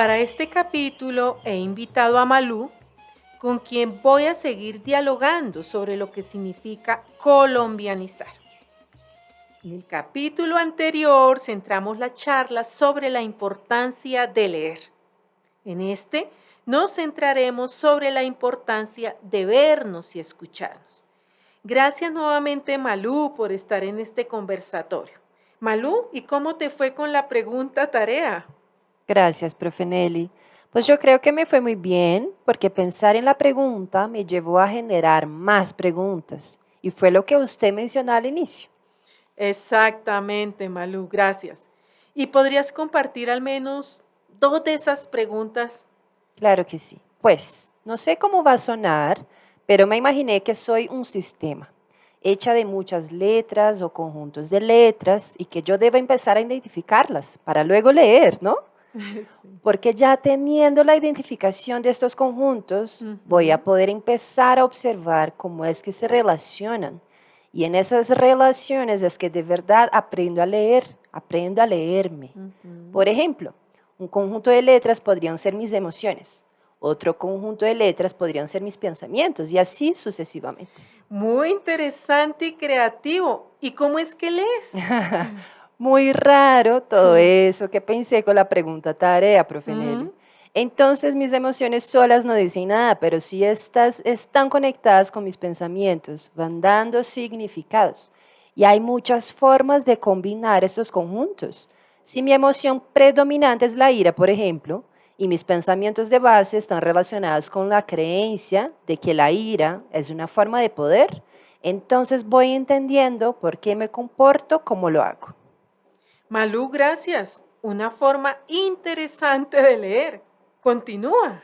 Para este capítulo he invitado a Malú, con quien voy a seguir dialogando sobre lo que significa colombianizar. En el capítulo anterior centramos la charla sobre la importancia de leer. En este nos centraremos sobre la importancia de vernos y escucharnos. Gracias nuevamente, Malú, por estar en este conversatorio. Malú, ¿y cómo te fue con la pregunta tarea? Gracias, profe Nelly. Pues yo creo que me fue muy bien porque pensar en la pregunta me llevó a generar más preguntas y fue lo que usted mencionó al inicio. Exactamente, Malú, gracias. ¿Y podrías compartir al menos dos de esas preguntas? Claro que sí. Pues no sé cómo va a sonar, pero me imaginé que soy un sistema hecha de muchas letras o conjuntos de letras y que yo debo empezar a identificarlas para luego leer, ¿no? Sí. Porque ya teniendo la identificación de estos conjuntos, voy a Ujú, poder empezar a observar cómo es que se relacionan. Y en esas relaciones es que de verdad aprendo a leer, aprendo a leerme. ujú. Por ejemplo, un conjunto de letras podrían ser mis emociones, otro conjunto de letras podrían ser mis pensamientos y así sucesivamente. Muy interesante y creativo. ¿Y cómo es que lees? Muy raro todo eso que pensé con la pregunta tarea, profe Nelly. Ujú. Entonces mis emociones solas no dicen nada, pero sí estas están conectadas con mis pensamientos, van dando significados. Y hay muchas formas de combinar estos conjuntos. Si mi emoción predominante es la ira, por ejemplo, y mis pensamientos de base están relacionados con la creencia de que la ira es una forma de poder, entonces voy entendiendo por qué me comporto como lo hago. Malú, gracias. Una forma interesante de leer. Continúa.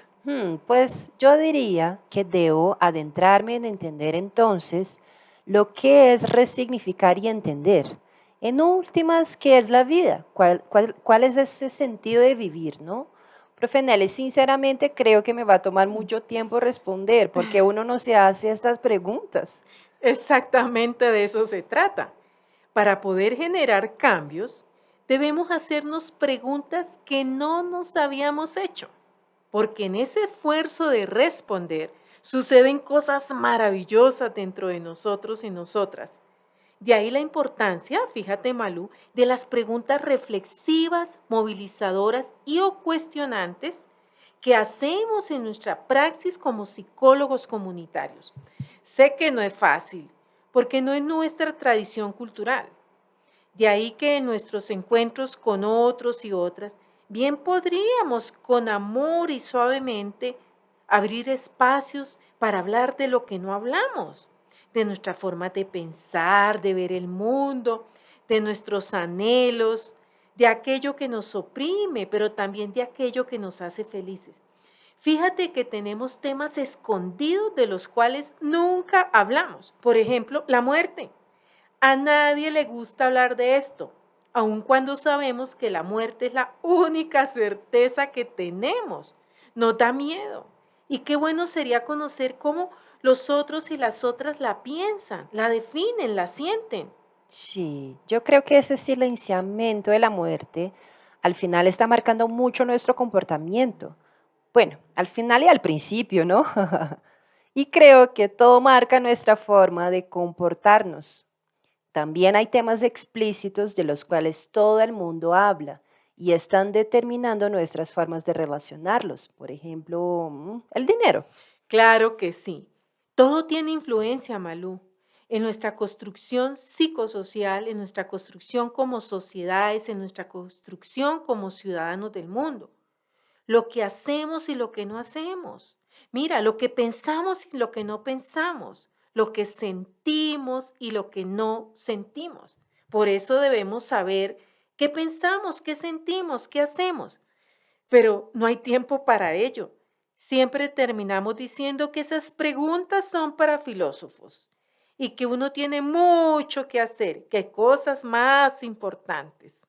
Pues yo diría que debo adentrarme en entender entonces lo que es resignificar y entender. En últimas, ¿qué es la vida? ¿Cuál es ese sentido de vivir, no? Profe Nelly, sinceramente creo que me va a tomar mucho tiempo responder porque uno no se hace estas preguntas. Exactamente de eso se trata. Para poder generar cambios, debemos hacernos preguntas que no nos habíamos hecho, porque en ese esfuerzo de responder suceden cosas maravillosas dentro de nosotros y nosotras. De ahí la importancia, fíjate Malú, de las preguntas reflexivas, movilizadoras y o cuestionantes que hacemos en nuestra praxis como psicólogos comunitarios. Sé que no es fácil, porque no es nuestra tradición cultural. De ahí que en nuestros encuentros con otros y otras, bien podríamos con amor y suavemente abrir espacios para hablar de lo que no hablamos, de nuestra forma de pensar, de ver el mundo, de nuestros anhelos, de aquello que nos oprime, pero también de aquello que nos hace felices. Fíjate que tenemos temas escondidos de los cuales nunca hablamos. Por ejemplo, la muerte. A nadie le gusta hablar de esto, aun cuando sabemos que la muerte es la única certeza que tenemos. Nos da miedo. Y qué bueno sería conocer cómo los otros y las otras la piensan, la definen, la sienten. Sí, yo creo que ese silenciamiento de la muerte al final está marcando mucho nuestro comportamiento. Bueno, al final y al principio, ¿no? Y creo que todo marca nuestra forma de comportarnos. También hay temas explícitos de los cuales todo el mundo habla y están determinando nuestras formas de relacionarlos. Por ejemplo, el dinero. Claro que sí. Todo tiene influencia, Malú, en nuestra construcción psicosocial, en nuestra construcción como sociedades, en nuestra construcción como ciudadanos del mundo. Lo que hacemos y lo que no hacemos. Mira, lo que pensamos y lo que no pensamos, lo que sentimos y lo que no sentimos. Por eso debemos saber qué pensamos, qué sentimos, qué hacemos. Pero no hay tiempo para ello. Siempre terminamos diciendo que esas preguntas son para filósofos y que uno tiene mucho que hacer, que hay cosas más importantes.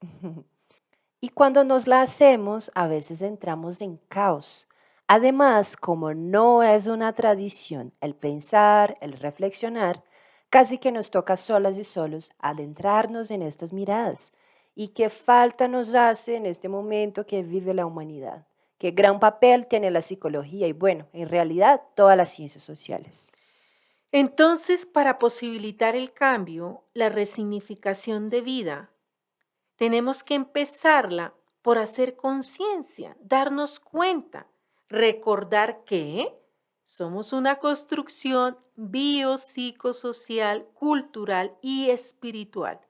Y cuando nos la hacemos, a veces entramos en caos. Además, como no es una tradición el pensar, el reflexionar, casi que nos toca solas y solos adentrarnos en estas miradas. ¿Y qué falta nos hace en este momento que vive la humanidad? qué gran papel tiene la psicología y bueno, en realidad todas las ciencias sociales. Entonces, para posibilitar el cambio, la resignificación de vida, tenemos que empezarla por hacer conciencia, darnos cuenta, recordar que somos una construcción biopsicosocial, cultural y espiritual.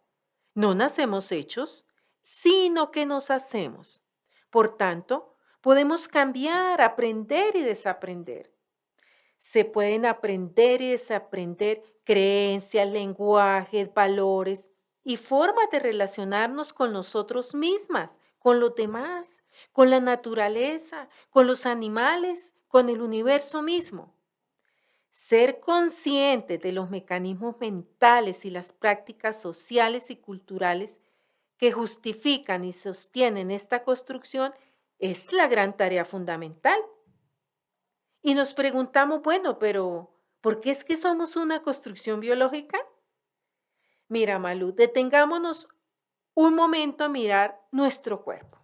No nacemos hechos, sino que nos hacemos. Por tanto, podemos cambiar, aprender y desaprender. Se pueden aprender y desaprender creencias, lenguajes, valores y formas de relacionarnos con nosotros mismas, con los demás, con la naturaleza, con los animales, con el universo mismo. Ser consciente de los mecanismos mentales y las prácticas sociales y culturales que justifican y sostienen esta construcción es la gran tarea fundamental. Y nos preguntamos, bueno, pero ¿por qué es que somos una construcción biológica? Mira, Malú, detengámonos un momento a mirar nuestro cuerpo.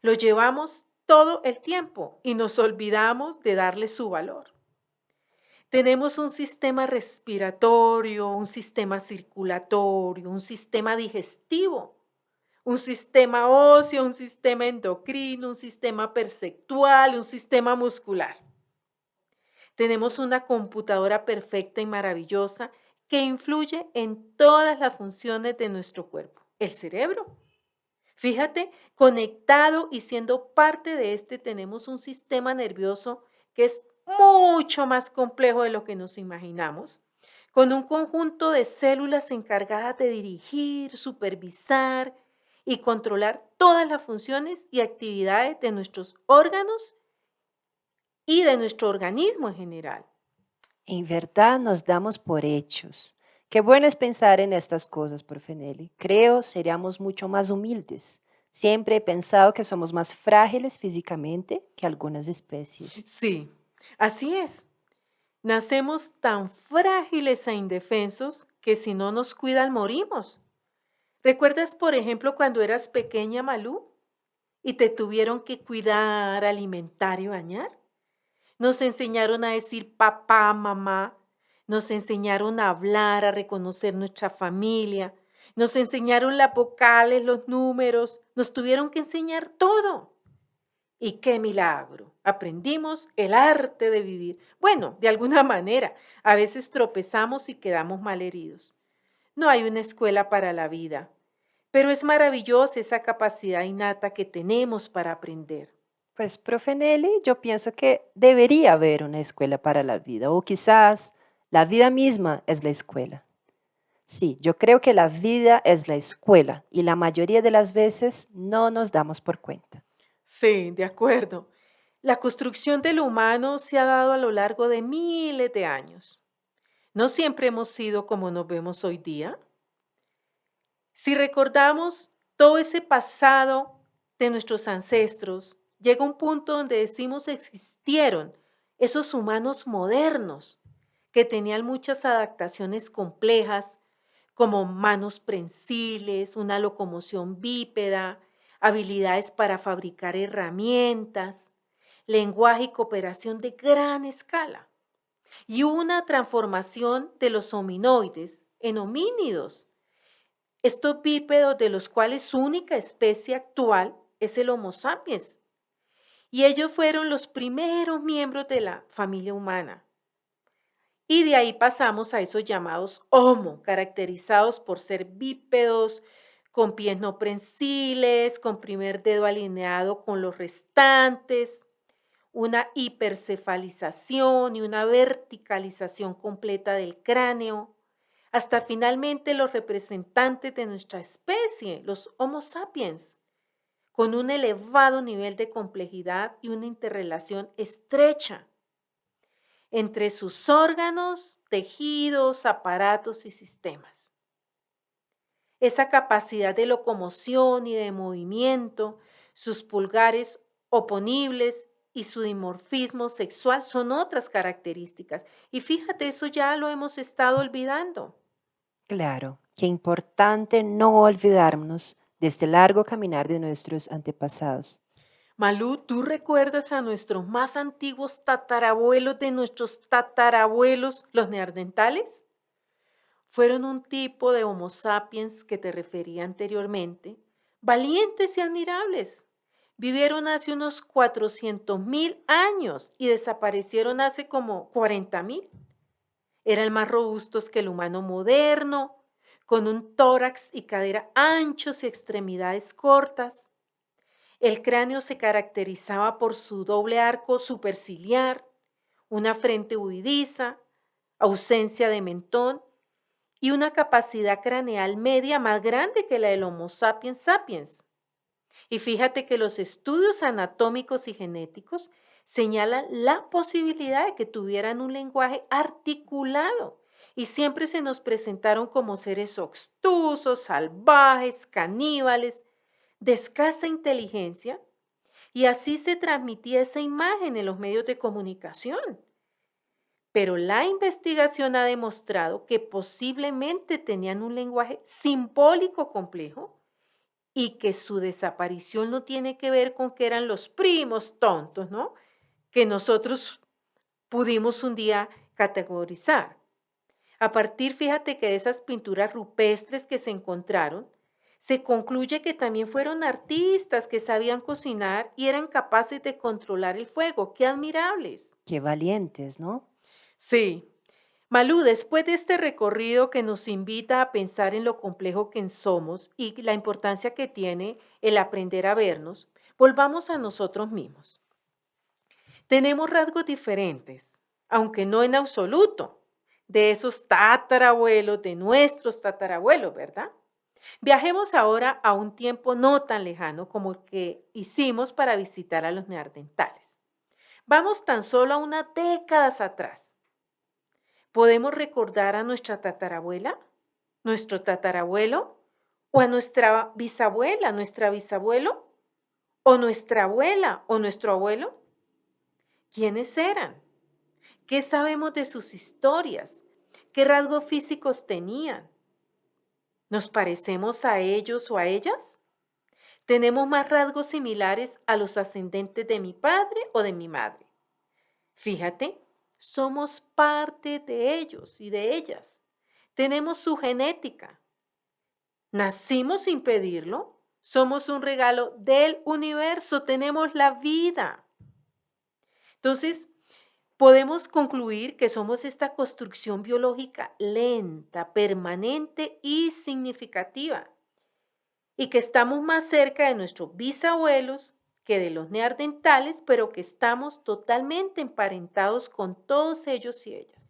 Lo llevamos todo el tiempo y nos olvidamos de darle su valor. Tenemos un sistema respiratorio, un sistema circulatorio, un sistema digestivo, un sistema óseo, un sistema endocrino, un sistema perceptual, un sistema muscular. Tenemos una computadora perfecta y maravillosa que influye en todas las funciones de nuestro cuerpo, el cerebro. Fíjate, conectado y siendo parte de este tenemos un sistema nervioso que es mucho más complejo de lo que nos imaginamos, con un conjunto de células encargadas de dirigir, supervisar y controlar todas las funciones y actividades de nuestros órganos y de nuestro organismo en general. En verdad nos damos por hechos. Qué bueno es pensar en estas cosas, profe Nelly. Creo seríamos mucho más humildes. Siempre he pensado que somos más frágiles físicamente que algunas especies. Sí, así es. Nacemos tan frágiles e indefensos que si no nos cuidan morimos. ¿Recuerdas, por ejemplo, cuando eras pequeña, Malú, y te tuvieron que cuidar, alimentar y bañar? Nos enseñaron a decir papá, mamá, nos enseñaron a hablar, a reconocer nuestra familia, nos enseñaron las vocales, los números, nos tuvieron que enseñar todo. Y qué milagro, aprendimos el arte de vivir. Bueno, de alguna manera, a veces tropezamos y quedamos malheridos. No hay una escuela para la vida, pero es maravillosa esa capacidad innata que tenemos para aprender. Pues, profe Nelly, yo pienso que debería haber una escuela para la vida, o quizás la vida misma es la escuela. Sí, yo creo que la vida es la escuela y la mayoría de las veces no nos damos por cuenta. Sí, de acuerdo. La construcción de lo humano se ha dado a lo largo de miles de años. No siempre hemos sido como nos vemos hoy día. Si recordamos todo ese pasado de nuestros ancestros, llega un punto donde decimos existieron esos humanos modernos que tenían muchas adaptaciones complejas, como manos prensiles, una locomoción bípeda, habilidades para fabricar herramientas, lenguaje y cooperación de gran escala, y una transformación de los hominoides en homínidos, estos bípedos de los cuales su única especie actual es el Homo sapiens. Y ellos fueron los primeros miembros de la familia humana. Y de ahí pasamos a esos llamados Homo, caracterizados por ser bípedos, con pies no prensiles, con primer dedo alineado con los restantes, una hipercefalización y una verticalización completa del cráneo, hasta finalmente los representantes de nuestra especie, los Homo sapiens, con un elevado nivel de complejidad y una interrelación estrecha entre sus órganos, tejidos, aparatos y sistemas. Esa capacidad de locomoción y de movimiento, sus pulgares oponibles y su dimorfismo sexual son otras características. Y fíjate, eso ya lo hemos estado olvidando. Claro, qué importante no olvidarnos de este largo caminar de nuestros antepasados. Malú, ¿tú recuerdas a nuestros más antiguos tatarabuelos de nuestros tatarabuelos, los neandertales? Fueron un tipo de Homo sapiens que te refería anteriormente, valientes y admirables. Vivieron hace unos 400.000 años y desaparecieron hace como 40.000. Eran más robustos que el humano moderno, con un tórax y cadera anchos y extremidades cortas. El cráneo se caracterizaba por su doble arco superciliar, una frente huidiza, ausencia de mentón y una capacidad craneal media más grande que la del Homo sapiens sapiens. Y fíjate que los estudios anatómicos y genéticos señalan la posibilidad de que tuvieran un lenguaje articulado y siempre se nos presentaron como seres obtusos, salvajes, caníbales, de escasa inteligencia, y así se transmitía esa imagen en los medios de comunicación. Pero la investigación ha demostrado que posiblemente tenían un lenguaje simbólico complejo y que su desaparición no tiene que ver con que eran los primos tontos, ¿no? Que nosotros pudimos un día categorizar. A partir, fíjate que de esas pinturas rupestres que se encontraron, se concluye que también fueron artistas que sabían cocinar y eran capaces de controlar el fuego. ¡Qué admirables! Qué valientes, ¿no? Sí. Malú, después de este recorrido que nos invita a pensar en lo complejo que somos y la importancia que tiene el aprender a vernos, volvamos a nosotros mismos. Tenemos rasgos diferentes, aunque no en absoluto, de esos tatarabuelos, de nuestros tatarabuelos, ¿verdad? Viajemos ahora a un tiempo no tan lejano como el que hicimos para visitar a los neandertales. Vamos tan solo a unas décadas atrás. ¿Podemos recordar a nuestra tatarabuela, nuestro tatarabuelo, o a nuestra bisabuela, nuestra bisabuelo, o nuestra abuela o nuestro abuelo? ¿Quiénes eran? ¿Qué sabemos de sus historias? ¿Qué rasgos físicos tenían? ¿Nos parecemos a ellos o a ellas? ¿Tenemos más rasgos similares a los ascendentes de mi padre o de mi madre? Fíjate, somos parte de ellos y de ellas. Tenemos su genética. Nacimos sin pedirlo. Somos un regalo del universo. Tenemos la vida. Entonces, podemos concluir que somos esta construcción biológica lenta, permanente y significativa, y que estamos más cerca de nuestros bisabuelos que de los neandertales, pero que estamos totalmente emparentados con todos ellos y ellas.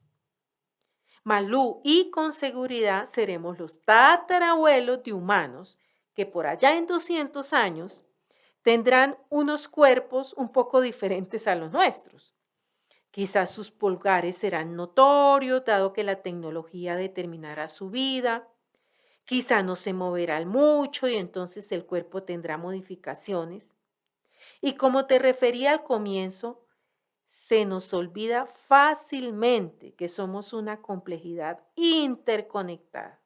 Malú, y con seguridad seremos los tatarabuelos de humanos que por allá en 200 años tendrán unos cuerpos un poco diferentes a los nuestros. Quizás sus pulgares serán notorios, dado que la tecnología determinará su vida. Quizá no se moverán mucho y entonces el cuerpo tendrá modificaciones. Y como te refería al comienzo, se nos olvida fácilmente que somos una complejidad interconectada.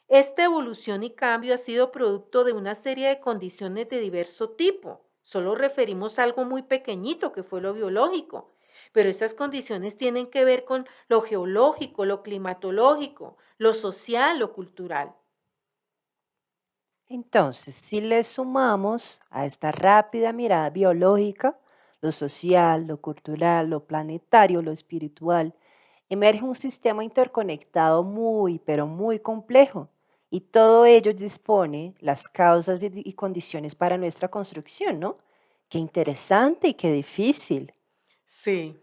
Esta evolución y cambio ha sido producto de una serie de condiciones de diverso tipo. Solo referimos a algo muy pequeñito que fue lo biológico, pero esas condiciones tienen que ver con lo geológico, lo climatológico, lo social, lo cultural. Entonces, si le sumamos a esta rápida mirada biológica, lo social, lo cultural, lo planetario, lo espiritual, emerge un sistema interconectado muy, pero muy complejo. Y todo ello dispone las causas y condiciones para nuestra construcción, ¿no? Qué interesante y qué difícil. Sí,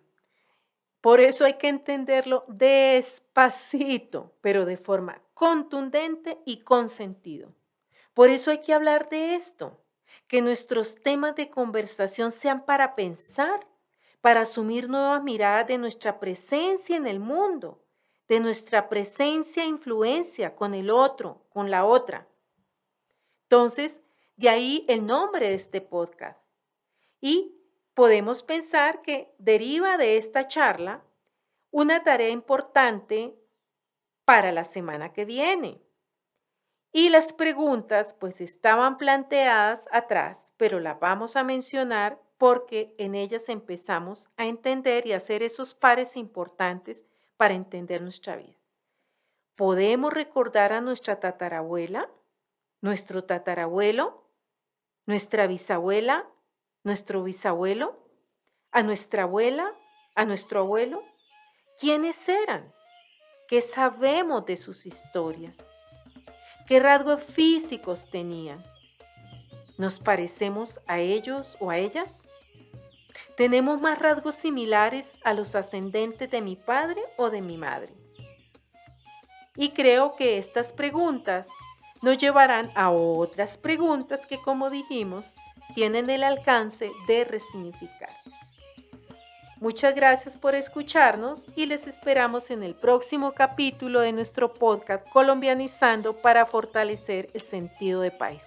por eso hay que entenderlo despacito, pero de forma contundente y con sentido. Por eso hay que hablar de esto, que nuestros temas de conversación sean para pensar, para asumir nuevas miradas de nuestra presencia en el mundo, de nuestra presencia e influencia con el otro, con la otra. Entonces, de ahí el nombre de este podcast. Y podemos pensar que deriva de esta charla una tarea importante para la semana que viene. Y las preguntas pues estaban planteadas atrás pero las vamos a mencionar porque en ellas empezamos a entender y a hacer esos pares importantes para entender nuestra vida. Podemos recordar a nuestra tatarabuela, nuestro tatarabuelo, nuestra bisabuela, nuestro bisabuelo, a nuestra abuela, a nuestro abuelo. ¿Quiénes eran? ¿Qué sabemos de sus historias? ¿Qué rasgos físicos tenían? ¿Nos parecemos a ellos o a ellas? ¿Tenemos más rasgos similares a los ascendentes de mi padre o de mi madre? Y creo que estas preguntas nos llevarán a otras preguntas que, como dijimos, tienen el alcance de resignificar. Muchas gracias por escucharnos y les esperamos en el próximo capítulo de nuestro podcast Colombianizando para fortalecer el sentido de país.